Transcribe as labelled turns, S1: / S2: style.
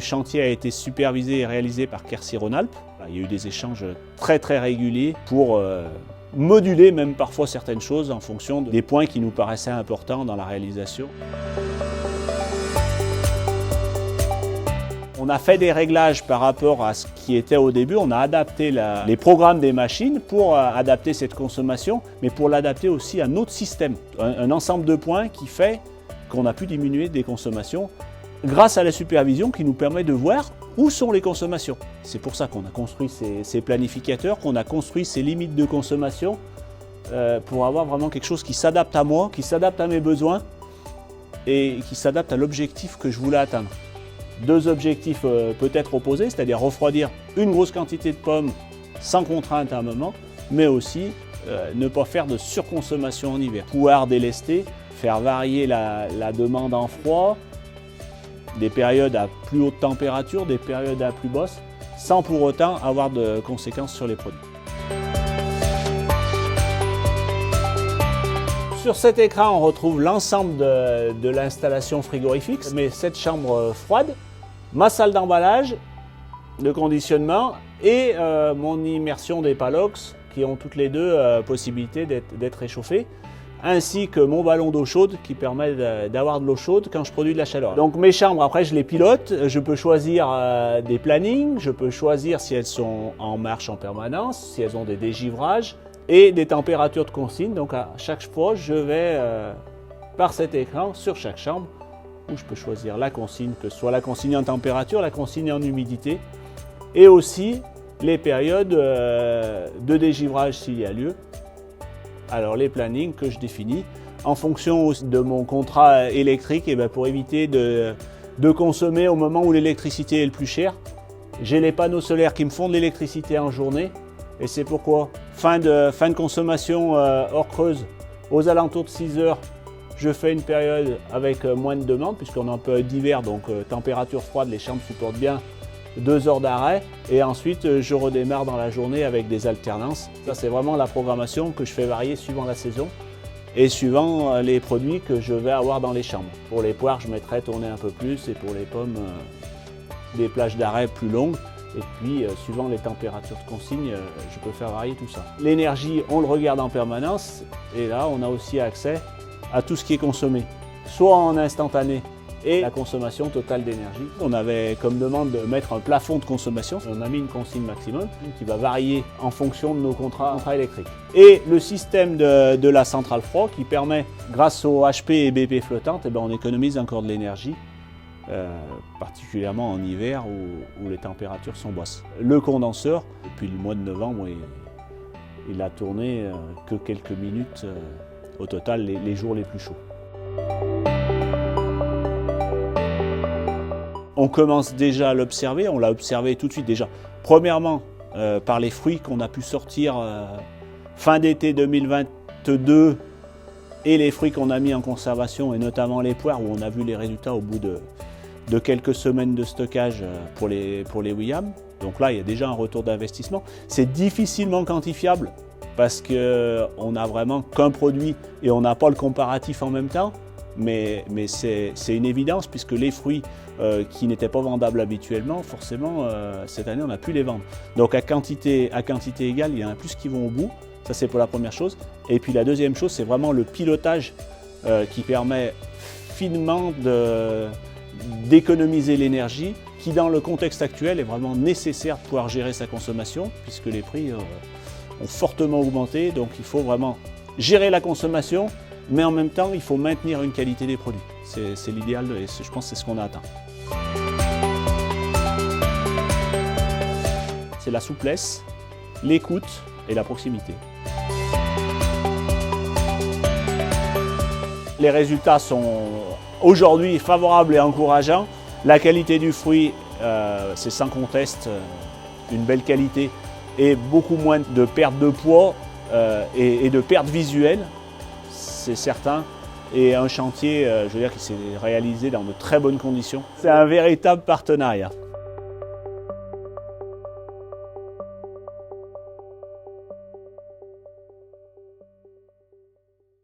S1: chantier a été supervisé et réalisé par Quercy Rhône-Alpes. Il y a eu des échanges très réguliers pour moduler même parfois certaines choses en fonction des points qui nous paraissaient importants dans la réalisation. On a fait des réglages par rapport à ce qui était au début. On a adapté les programmes des machines pour adapter cette consommation, mais pour l'adapter aussi à notre système. Un ensemble de points qui fait qu'on a pu diminuer des consommations grâce à la supervision qui nous permet de voir où sont les consommations. C'est pour ça qu'on a construit ces planificateurs, qu'on a construit ces limites de consommation pour avoir vraiment quelque chose qui s'adapte à moi, qui s'adapte à mes besoins et qui s'adapte à l'objectif que je voulais atteindre. Deux objectifs peut-être opposés, c'est-à-dire refroidir une grosse quantité de pommes sans contrainte à un moment, mais aussi ne pas faire de surconsommation en hiver. Pouvoir délester, faire varier la demande en froid, des périodes à plus haute température, des périodes à plus basse, sans pour autant avoir de conséquences sur les produits. Sur cet écran, on retrouve l'ensemble de l'installation frigorifique, mais cette chambre froide, ma salle d'emballage, de conditionnement et mon immersion des Palox qui ont toutes les deux possibilité d'être réchauffées, ainsi que mon ballon d'eau chaude qui permet d'avoir de l'eau chaude quand je produis de la chaleur. Donc mes chambres, après je les pilote, je peux choisir des plannings, je peux choisir si elles sont en marche en permanence, si elles ont des dégivrages et des températures de consigne. Donc à chaque fois, je vais par cet écran sur chaque chambre où je peux choisir la consigne, que ce soit la consigne en température, la consigne en humidité et aussi les périodes de dégivrage s'il y a lieu. Alors les plannings que je définis en fonction de mon contrat électrique et pour éviter de consommer au moment où l'électricité est le plus chère. J'ai les panneaux solaires qui me font de l'électricité en journée et c'est pourquoi fin de consommation hors creuse aux alentours de 6 heures, je fais une période avec moins de demande puisqu'on a un peu d'hiver, donc température froide, les chambres supportent bien 2 heures d'arrêt et ensuite je redémarre dans la journée avec des alternances. Ça c'est vraiment la programmation que je fais varier suivant la saison et suivant les produits que je vais avoir dans les chambres. Pour les poires je mettrai tourner un peu plus et pour les pommes des plages d'arrêt plus longues et puis suivant les températures de consigne je peux faire varier tout ça. L'énergie on le regarde en permanence et là on a aussi accès à tout ce qui est consommé, soit en instantané et la consommation totale d'énergie. On avait comme demande de mettre un plafond de consommation. On a mis une consigne maximum qui va varier en fonction de nos contrats électriques. Et le système de la centrale froid qui permet, grâce aux HP et BP flottantes, on économise encore de l'énergie, particulièrement en hiver où les températures sont basses. Le condenseur, depuis le mois de novembre, il a tourné que quelques minutes au total les jours les plus chauds. On commence déjà à l'observer, on l'a observé tout de suite déjà. Premièrement, par les fruits qu'on a pu sortir fin d'été 2022 et les fruits qu'on a mis en conservation et notamment les poires où on a vu les résultats au bout de quelques semaines de stockage pour les William. Donc là, il y a déjà un retour d'investissement. C'est difficilement quantifiable parce qu'on n'a vraiment qu'un produit et on n'a pas le comparatif en même temps. Mais c'est une évidence puisque les fruits qui n'étaient pas vendables habituellement, forcément, cette année, on a pu les vendre. Donc à quantité égale, il y en a plus qui vont au bout. Ça, c'est pour la première chose. Et puis la deuxième chose, c'est vraiment le pilotage qui permet finement d'économiser l'énergie qui, dans le contexte actuel, est vraiment nécessaire pour pouvoir gérer sa consommation puisque les prix ont fortement augmenté. Donc il faut vraiment gérer la consommation, mais en même temps, il faut maintenir une qualité des produits. C'est l'idéal et je pense que c'est ce qu'on a atteint. C'est la souplesse, l'écoute et la proximité. Les résultats sont aujourd'hui favorables et encourageants. La qualité du fruit, c'est sans conteste une belle qualité et beaucoup moins de perte de poids et de perte visuelle. C'est certain, et un chantier, je veux dire, qui s'est réalisé dans de très bonnes conditions. C'est un véritable partenariat.